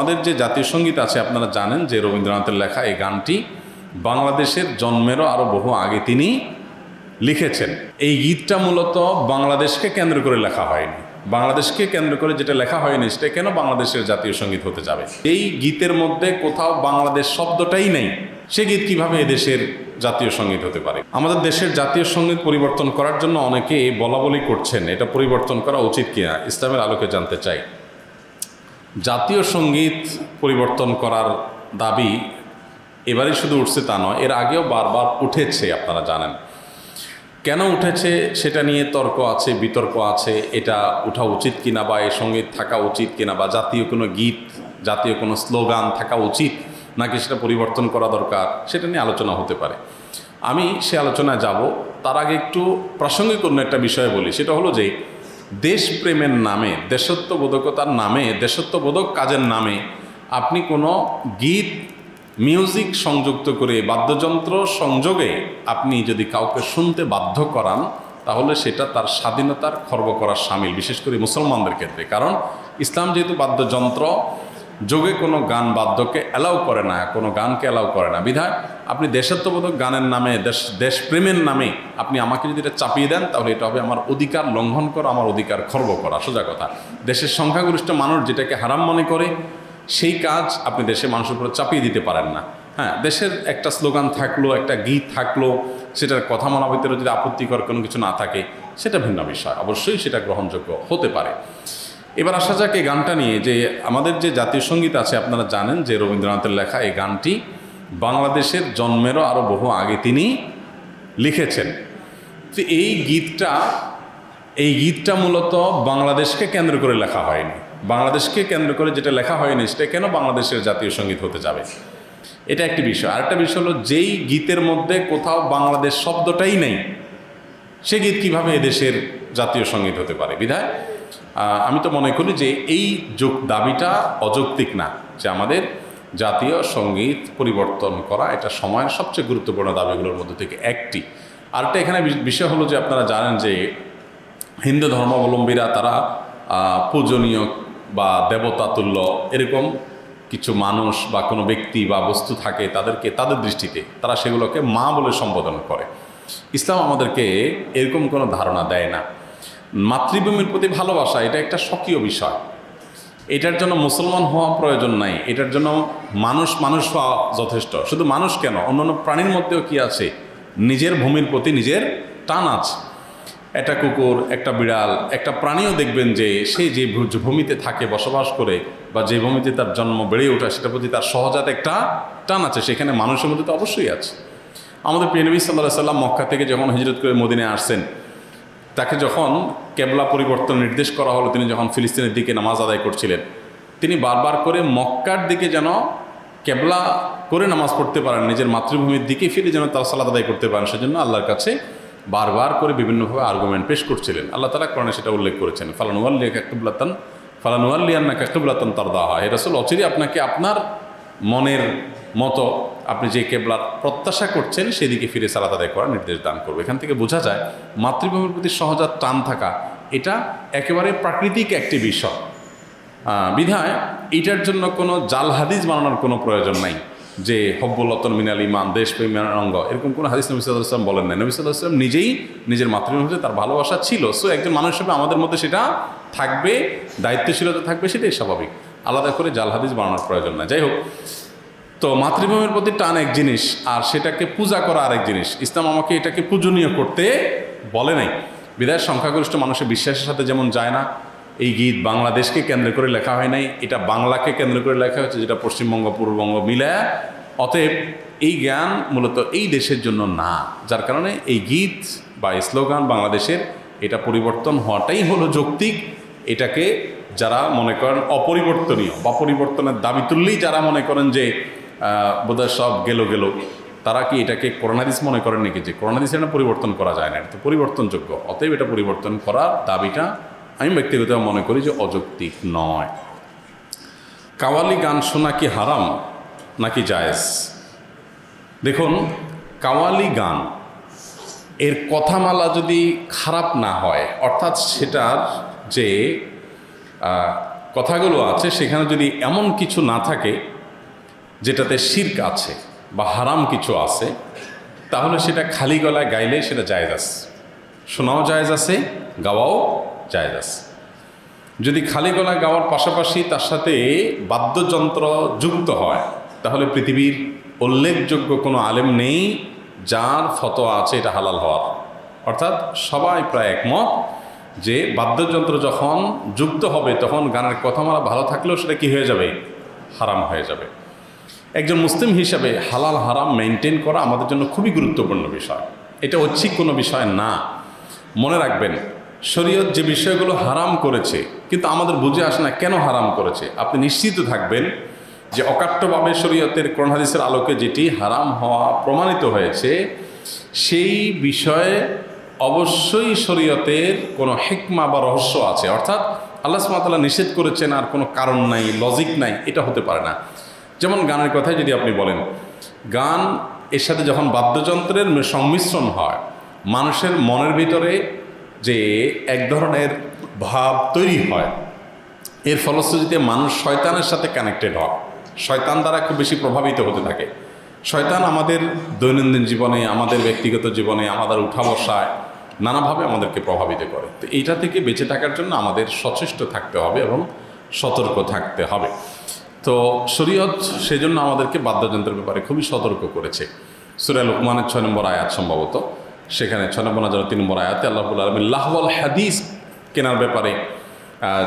আমাদের যে জাতীয় সঙ্গীত আছে আপনারা জানেন যে রবীন্দ্রনাথের লেখা এই গানটি বাংলাদেশের জন্মেরও আরও বহু আগে তিনি লিখেছেন। এই গীতটা মূলত বাংলাদেশকে কেন্দ্র করে লেখা হয়নি। বাংলাদেশকে কেন্দ্র করে যেটা লেখা হয়নি সেটা কেন বাংলাদেশের জাতীয় সঙ্গীত হতে যাবে? এই গীতের মধ্যে কোথাও বাংলাদেশ শব্দটাই নেই, সে গীত কিভাবে এদেশের জাতীয় সঙ্গীত হতে পারে? আমাদের দেশের জাতীয় সঙ্গীত পরিবর্তন করার জন্য অনেকে বলা বলি করছেন, এটা পরিবর্তন করা উচিত কিনা ইসলামের আলোকে জানতে চাই। জাতীয় সঙ্গীত পরিবর্তন করার দাবি এবারে শুধু উঠছে তা নয়, এর আগেও বারবার উঠেছে, আপনারা জানেন। কেন উঠেছে সেটা নিয়ে তর্ক আছে, বিতর্ক আছে, এটা উঠা উচিত কিনা বা এর সঙ্গে থাকা উচিত কিনা, বা জাতীয় কোনো গীত, জাতীয় কোনো স্লোগান থাকা উচিত নাকি সেটা পরিবর্তন করা দরকার, সেটা নিয়ে আলোচনা হতে পারে। আমি সে আলোচনায় যাব, তার আগে একটু প্রাসঙ্গিক অন্য একটা বিষয় বলি। সেটা হলো যে দেশপ্রেমের নামে, দেশত্ববোধকতার নামে, দেশত্ববোধক কাজের নামে আপনি কোনো গীত, মিউজিক সংযুক্ত করে, বাদ্যযন্ত্র সংযোগে আপনি যদি কাউকে শুনতে বাধ্য করান, তাহলে সেটা তার স্বাধীনতার খর্ব করার শামিল, বিশেষ করে মুসলমানদের ক্ষেত্রে। কারণ ইসলাম যেহেতু বাদ্যযন্ত্র যোগে কোনো গান বাদ্যকে অ্যালাউ করে না, কোনো গানকে অ্যালাউ করে না, বিধায় আপনি দেশাত্মবোধক গানের নামে, দেশপ্রেমের নামে আপনি আমাকে যদি এটা চাপিয়ে দেন, তাহলে এটা হবে আমার অধিকার লঙ্ঘন করা, আমার অধিকার খর্ব করা। সোজা কথা, দেশের সংখ্যাগরিষ্ঠ মানুষ যেটাকে হারাম মনে করে সেই কাজ আপনি দেশের মানুষের উপরে চাপিয়ে দিতে পারেন না। হ্যাঁ, দেশের একটা স্লোগান থাকলো, একটা গীত থাকলো, সেটার কথা বলার ভিতরে যদি আপত্তিকর কোনো কিছু না থাকে, সেটা ভিন্ন বিষয়, অবশ্যই সেটা গ্রহণযোগ্য হতে পারে। এবার আসা যাক এই গানটা নিয়ে, যে আমাদের যে জাতীয় সঙ্গীত আছে আপনারা জানেন যে রবীন্দ্রনাথের লেখা এই গানটি বাংলাদেশের জন্মেরও আরও বহু আগে তিনি লিখেছেন। তো এই গীতটা মূলত বাংলাদেশকে কেন্দ্র করে লেখা হয়নি। বাংলাদেশকে কেন্দ্র করে যেটা লেখা হয়নি সেটা কেন বাংলাদেশের জাতীয় সঙ্গীত হতে যাবে? এটা একটি বিষয়। আরেকটা বিষয় হলো, যেই গীতের মধ্যে কোথাও বাংলাদেশ শব্দটাই নেই, সে গীত কিভাবে এদেশের জাতীয় সঙ্গীত হতে পারে? বিধায় আমি তো মনে করি যে এই দাবিটা অযৌক্তিক না, যে আমাদের জাতীয় সঙ্গীত পরিবর্তন করা এটা সময়ের সবচেয়ে গুরুত্বপূর্ণ দাবিগুলোর মধ্যে থেকে একটি। আরেকটা এখানে বিষয় হলো যে আপনারা জানেন যে হিন্দু ধর্মাবলম্বীরা তারা পূজনীয় বা দেবতাতুল্য এরকম কিছু মানুষ বা কোনো ব্যক্তি বা বস্তু থাকে, তাদেরকে তাদের দৃষ্টিতে তারা সেগুলোকে মা বলে সম্বোধন করে। ইসলাম আমাদেরকে এরকম কোনো ধারণা দেয় না। মাতৃভূমির প্রতি ভালোবাসা এটা একটা স্বকীয় বিষয়, এটার জন্য মুসলমান হওয়া প্রয়োজন নাই, এটার জন্য মানুষ হওয়া যথেষ্ট। শুধু মানুষ কেন, অন্যান্য প্রাণীর মধ্যেও কি আছে? নিজের ভূমির প্রতি নিজের টান আছে। একটা কুকুর, একটা বিড়াল, একটা প্রাণীও দেখবেন যে সে যে ভূমিতে থাকে, বসবাস করে, বা যে ভূমিতে তার জন্ম বেড়ে ওঠা, সেটার প্রতি তার সহজাত একটা টান আছে। সেখানে মানুষের মধ্যে তো অবশ্যই আছে। আমাদের প্রিয় নবী সাল্লাল্লাহু আলাইহি ওয়াসাল্লাম মক্কা থেকে যখন হিজরত করে মদিনায় আসছেন, তাকে যখন কেবলা পরিবর্তন নির্দেশ করা হলো, তিনি যখন ফিলিস্তিনের দিকে নামাজ আদায় করছিলেন, তিনি বারবার করে মক্কার দিকে যেন কেবলা করে নামাজ পড়তে পারেন, নিজের মাতৃভূমির দিকে ফিরে যেন তার সালাত আদায় করতে পারেন, সেজন্য আল্লাহর কাছে বারবার করে বিভিন্নভাবে আর্গুমেন্ট পেশ করছিলেন। আল্লাহ তাআলা কোরআনে সেটা উল্লেখ করেছেন, ফালানুওয়াল্লিয়ান্নাকা কিবলাতান তারদাহা। হে রাসূল, অচিরেই আপনাকে আপনার মনের মতো আপনি যে কেবলার প্রত্যাশা করছেন সেদিকে ফিরে সালাত আদায় করার নির্দেশ দান করবে। এখান থেকে বোঝা যায় মাতৃভূমির প্রতি সহজাত টান থাকা এটা একেবারে প্রাকৃতিক একটি বিষয়। বিধায় এটার জন্য কোনো জাল হাদিস বানানোর কোনো প্রয়োজন নাই, যে হব্বুল্লাতন মিনাল ইমান, দেশপ্রেমের অঙ্গ, এরকম কোনো হাদিস নবী সাল্লাল্লাহু আলাইহি ওয়াসাল্লাম বলেন নাই। নবী সাল্লাল্লাহু আলাইহি ওয়াসাল্লাম নিজেই নিজের মাতৃভূমিতে তার ভালোবাসা ছিল। সো একজন মানুষ হিসেবে আমাদের মধ্যে সেটা থাকবে, দায়িত্বশীলতা থাকবে, সেটাই স্বাভাবিক। আলাদা করে জাল হাদিস বানানোর প্রয়োজন না। যাই হোক, তো মাতৃভূমির প্রতি টান এক জিনিস, আর সেটাকে পূজা করা আরেক জিনিস। ইসলাম আমাকে এটাকে পূজনীয় করতে বলে নাই। বিধায় সংখ্যাগরিষ্ঠ মানুষের বিশ্বাসের সাথে যেমন যায় না, এই গীত বাংলাদেশকে কেন্দ্র করে লেখা হয় নাই, এটা বাংলাকে কেন্দ্র করে লেখা হয়েছে, যেটা পশ্চিমবঙ্গ পূর্ববঙ্গ মিলায়। অতএব এই জ্ঞান মূলত এই দেশের জন্য না, যার কারণে এই গীত বা স্লোগান বাংলাদেশের এটা পরিবর্তন হওয়াটাই হলো যৌক্তিক। এটাকে যারা মনে করেন অপরিবর্তনীয় বা পরিবর্তনের দাবি তুললেই যারা মনে করেন যে বোধহয় সব গেল, তারা কি এটাকে কোরআন হাদিস মনে করেন নাকি যে কোরআন হাদিস এটা পরিবর্তন করা যায় না? এটা তো পরিবর্তনযোগ্য। অতএব এটা পরিবর্তন করার দাবিটা আমি ব্যক্তিগতভাবে মনে করি যে অযৌক্তিক নয়। কাওয়ালি গান শোনা কি হারাম নাকি জায়েজ? দেখুন, কাওয়ালি গান এর কথামালা যদি খারাপ না হয়, অর্থাৎ সেটার যে কথাগুলো আছে সেখানে যদি এমন কিছু না থাকে যেটাতে শিরক আছে বা হারাম কিছু আছে, তাহলে সেটা খালি গলায় গাইলে সেটা জায়েজ আছে, শোনাও জায়েজ আছে, গাওয়াও জায়েজ আছে। যদি খালি গলায় গাওয়ার পাশাপাশি তার সাথে বাদ্যযন্ত্র যুক্ত হয়, তাহলে পৃথিবীর উল্লেখযোগ্য কোনো আলেম নেই যার ফতোয়া আছে এটা হালাল হওয়ার। অর্থাৎ সবাই প্রায় একমত যে বাদ্যযন্ত্র যখন যুক্ত হবে তখন গানের কথা মারা ভালো থাকলেও সেটা কি হয়ে যাবে? হারাম হয়ে যাবে। একজন মুসলিম হিসাবে হালাল হারাম মেনটেন করা আমাদের জন্য খুবই গুরুত্বপূর্ণ বিষয়। এটা ঐচ্ছিক কোনো বিষয় না। মনে রাখবেন, শরীয়ত যে বিষয়গুলো হারাম করেছে কিন্তু আমাদের বুঝে আসে না কেন হারাম করেছে, আপনি নিশ্চিত থাকবেন যে অকাট্যভাবে শরীয়তের কোরআন হাদিসের আলোকে যেটি হারাম হওয়া প্রমাণিত হয়েছে সেই বিষয়ে অবশ্যই শরীয়তের কোনো হিকমা বা রহস্য আছে। অর্থাৎ আল্লাহ সুবহানাহু ওয়া তাআলা নিষেধ করেছেন আর কোনো কারণ নাই, লজিক নাই, এটা হতে পারে না। যেমন গানের কথায় যদি আপনি বলেন, গান এর সাথে যখন বাদ্যযন্ত্রের সংমিশ্রণ হয়, মানুষের মনের ভিতরে যে এক ধরনের ভাব তৈরি হয়, এর ফলশ্রুতিতে মানুষ শয়তানের সাথে কানেক্টেড হয়, শয়তান দ্বারা খুব বেশি প্রভাবিত হতে থাকে। শয়তান আমাদের দৈনন্দিন জীবনে, আমাদের ব্যক্তিগত জীবনে, আমাদের উঠা বসায় নানাভাবে আমাদেরকে প্রভাবিত করে। তো এইটা থেকে বেঁচে থাকার জন্য আমাদের সচেষ্ট থাকতে হবে এবং সতর্ক থাকতে হবে। তো শরীয়ত সেজন্য আমাদেরকে বাদ্যযন্ত্রের ব্যাপারে খুবই সতর্ক করেছে। সূরা লুকমানের 6 নম্বর আয়াত সম্ভবত, সেখানে 6 নম্বর না 3 নম্বর আয়াতে আল্লাহ রাব্বুল আলামিন লাহওয়াল হাদিস কেনার ব্যাপারে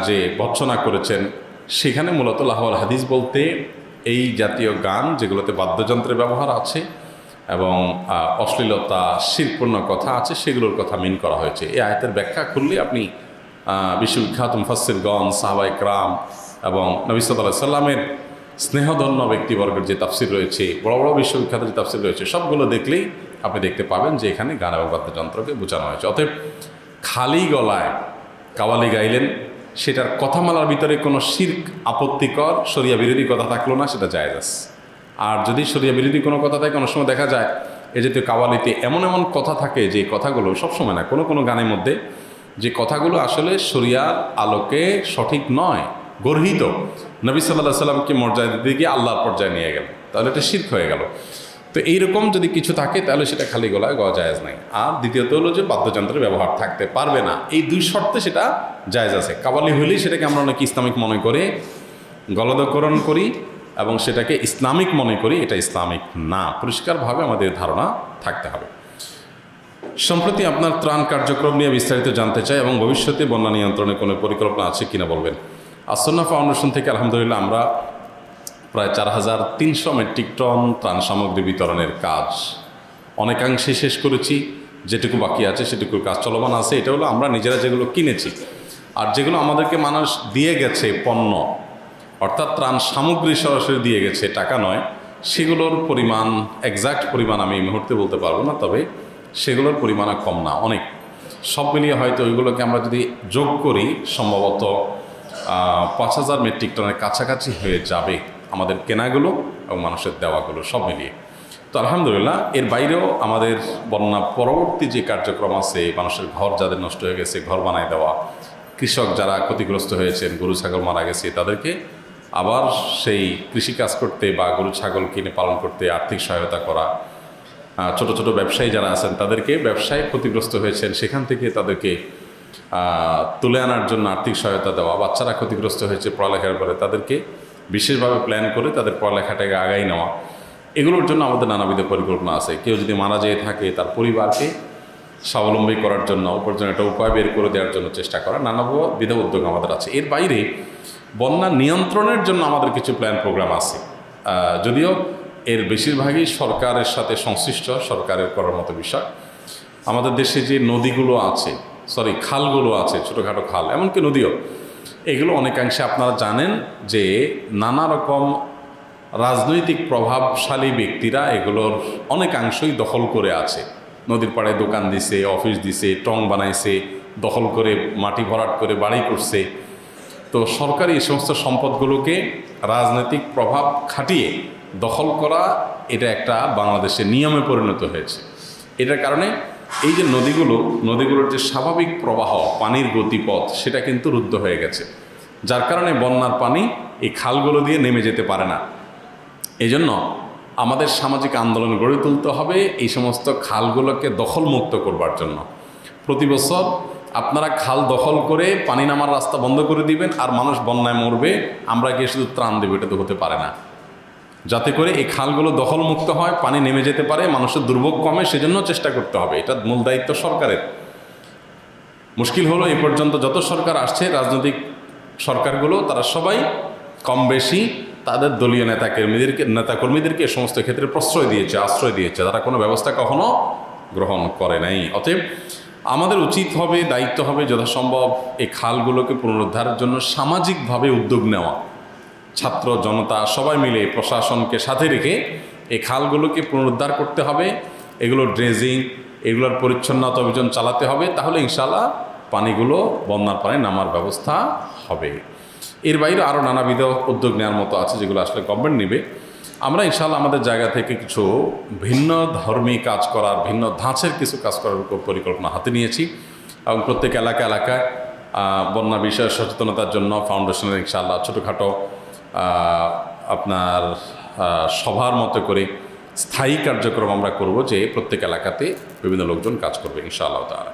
যে ভর্ৎসনা করেছেন, সেখানে মূলত লাহওয়াল হাদিস বলতে এই জাতীয় গান যেগুলোতে বাদ্যযন্ত্রের ব্যবহার আছে এবং অশ্লীলতা শিরকপূর্ণ কথা আছে সেগুলোর কথা মিন করা হয়েছে। এই আয়াতের ব্যাখ্যা করলে আপনি বিশ্ববিখ্যাত মুফাসসিরগণ, সাহাবায়ে কেরাম এবং নবী সাল্লাল্লাহু আলাইহি সাল্লামের স্নেহধন্য ব্যক্তিবর্গের যে তাফসির রয়েছে, বড় বড় বিশ্ববিখ্যাত যে তাফসির রয়েছে, সবগুলো দেখলেই আপনি দেখতে পাবেন যে এখানে গান এবং বাদ্যযন্ত্রকে বোঝানো হয়েছে। অতএব খালি গলায় কাওয়ালি গাইলেন, সেটার কথামালার ভিতরে কোনো শিরক, আপত্তিকর, শরিয়া বিরোধী কথা থাকলো না, সেটা জায়েজ আছে। আর যদি শরিয়া বিরোধী কোনো কথা থাকে, অনেক সময় দেখা যায় এই জাতীয় কাওয়ালিতে এমন এমন কথা থাকে যে কথাগুলো সবসময় না, কোনো কোনো গানের মধ্যে যে কথাগুলো আসলে শরিয়ার আলোকে সঠিক নয়, গর্হিত, নবী সাল্লাল্লাহু আলাইহি সাল্লামকে মর্যাদা দিতে গিয়ে আল্লাহর পর্যায়ে নিয়ে গেল, তাহলে এটা শিরক হয়ে গেল। তো এইরকম যদি কিছু থাকে তাহলে সেটা খালি গলায় গাওয়া জায়েজ নাই। আর দ্বিতীয়ত হলো যে বাদ্যযন্ত্রের ব্যবহার থাকতে পারবে না, এই দুই শর্তে সেটা জায়েজ আছে। কাওয়ালি হইলেই সেটাকে আমরা অনেকে ইসলামিক মনে করে গলদকরণ করি এবং সেটাকে ইসলামিক মনে করি, এটা ইসলামিক না। পরিষ্কারভাবে আমাদের ধারণা থাকতে হবে। সম্প্রতি আপনার ত্রাণ কার্যক্রম নিয়ে বিস্তারিত জানতে চাই এবং ভবিষ্যতে বন্যা নিয়ন্ত্রণে কোনো পরিকল্পনা আছে কিনা বলবেন। আসন্না ফাউন্ডেশন থেকে আলহামদুলিল্লাহ আমরা প্রায় 4300 মেট্রিক টন ত্রাণ সামগ্রী বিতরণের কাজ অনেকাংশে শেষ করেছি। যেটুকু বাকি আছে সেটুকুর কাজ চলমান আছে। এটা হলো আমরা নিজেরা যেগুলো কিনেছি, আর যেগুলো আমাদেরকে মানুষ দিয়ে গেছে পণ্য, অর্থাৎ ত্রাণ সামগ্রী সরাসরি দিয়ে গেছে, টাকা নয়, সেগুলোর পরিমাণ, এক্সাক্ট পরিমাণ আমি এই মুহূর্তে বলতে পারবো না, তবে সেগুলোর পরিমাণ কম না, অনেক। সব মিলিয়ে হয়তো ওইগুলোকে আমরা যদি যোগ করি সম্ভবত 5000 মেট্রিক টনের কাছাকাছি হয়ে যাবে আমাদের কেনাগুলো এবং মানুষের দেওয়াগুলো সব মিলিয়ে। তো আলহামদুলিল্লাহ, এর বাইরেও আমাদের বন্যা পরবর্তী যে কার্যক্রম আছে, মানুষের ঘর যাদের নষ্ট হয়ে গেছে ঘর বানায় দেওয়া, কৃষক যারা ক্ষতিগ্রস্ত হয়েছেন, গরু ছাগল মারা গেছে, তাদেরকে আবার সেই কৃষিকাজ করতে বা গরু ছাগল কিনে পালন করতে আর্থিক সহায়তা করা, ছোট ছোট ব্যবসায়ী যারা আছেন তাদেরকে, ব্যবসায় ক্ষতিগ্রস্ত হয়েছেন সেখান থেকে তাদেরকে তুলে আনার জন্য আর্থিক সহায়তা দেওয়া, বাচ্চারা ক্ষতিগ্রস্ত হয়েছে পড়ালেখার পরে তাদেরকে বিশেষভাবে প্ল্যান করে তাদের পড়ালেখাটাকে আগাই নেওয়া, এগুলোর জন্য আমাদের নানাবিধ পরিকল্পনা আছে। কেউ যদি মারা যেয়ে থাকে তার পরিবারকে স্বাবলম্বী করার জন্য, উপার্জনের একটা উপায় বের করে দেওয়ার জন্য চেষ্টা করা, নানাবিধ উদ্যোগ আমাদের আছে। এর বাইরে বন্যা নিয়ন্ত্রণের জন্য আমাদের কিছু প্ল্যান প্রোগ্রাম আছে, যদিও এর বেশিরভাগই সরকারের সাথে সংশ্লিষ্ট, সরকারের করার মতো বিষয়। আমাদের দেশে যে নদীগুলো আছে, খালগুলো আছে, ছোটোখাটো খাল, এমনকি নদীও, এগুলো অনেকাংশে আপনারা জানেন যে নানা রকম রাজনৈতিক প্রভাবশালী ব্যক্তিরা এগুলোর অনেকাংশই দখল করে আছে। নদীর পাড়ে দোকান দিছে, অফিস দিছে, টং বানাইছে, দখল করে মাটি ভরাট করে বাড়ি করছে। তো সরকারি এই সমস্ত সম্পদগুলোকে রাজনৈতিক প্রভাব খাটিয়ে দখল করা, এটা একটা বাংলাদেশের নিয়মে পরিণত হয়েছে। এটার কারণে এই যে নদীগুলোর যে স্বাভাবিক প্রবাহ, পানির গতিপথ, সেটা কিন্তু রুদ্ধ হয়ে গেছে। যার কারণে বন্যার পানি এই খালগুলো দিয়ে নেমে যেতে পারে না। এই জন্য আমাদের সামাজিক আন্দোলন গড়ে তুলতে হবে এই সমস্ত খালগুলোকে দখলমুক্ত করবার জন্য। প্রতি বছর আপনারা খাল দখল করে পানি নামার রাস্তা বন্ধ করে দিবেন আর মানুষ বন্যায় মরবে, আমরা গিয়ে শুধু ত্রাণ দেবো, এটা তো হতে পারে না। যাতে করে এই খালগুলো দখলমুক্ত হয়, পানি নেমে যেতে পারে, মানুষের দুর্ভোগ কমে, সেজন্য চেষ্টা করতে হবে। এটা মূল দায়িত্ব সরকারের। মুশকিল হলো এই পর্যন্ত যত সরকার আসছে, রাজনৈতিক সরকারগুলো, তারা সবাই কম বেশি তাদের দলীয় নেতাকর্মীদেরকে এ সমস্ত ক্ষেত্রে প্রশ্রয় দিয়েছে, আশ্রয় দিয়েছে, তারা কোনো ব্যবস্থা কখনো গ্রহণ করে নাই। অতএব আমাদের উচিত হবে, দায়িত্ব হবে যথাসম্ভব এই খালগুলোকে পুনরুদ্ধারের জন্য সামাজিকভাবে উদ্যোগ নেওয়া। ছাত্র জনতা সবাই মিলে প্রশাসনকে সাথে রেখে এই খালগুলোকে পুনরুদ্ধার করতে হবে, এগুলো ড্রেজিং, এগুলোর পরিচ্ছন্নতা অভিযান চালাতে হবে। তাহলে ইনশাআল্লাহ পানিগুলো, বন্যার পানি নামার ব্যবস্থা হবে। এর বাইরে আরও নানাবিধ উদ্যোগ নেওয়ার মতো আছে, যেগুলো আসলে গভর্নমেন্ট নেবে। আমরা ইনশাআল্লাহ আমাদের জায়গা থেকে কিছু ভিন্ন ধর্মী কাজ করার, ভিন্ন ধাঁচের কিছু কাজ করার পরিকল্পনা হাতে নিয়েছি এবং প্রত্যেক এলাকায় বন্যা বিষয়ে সচেতনতার জন্য ফাউন্ডেশনের ইনশাআল্লাহ ছোটোখাটো আপনার সভার মতো করে স্থায়ী কার্যক্রম আমরা করব, যে প্রত্যেক এলাকাতে বিভিন্ন লোকজন কাজ করবে ইনশাআল্লাহ তাআলা।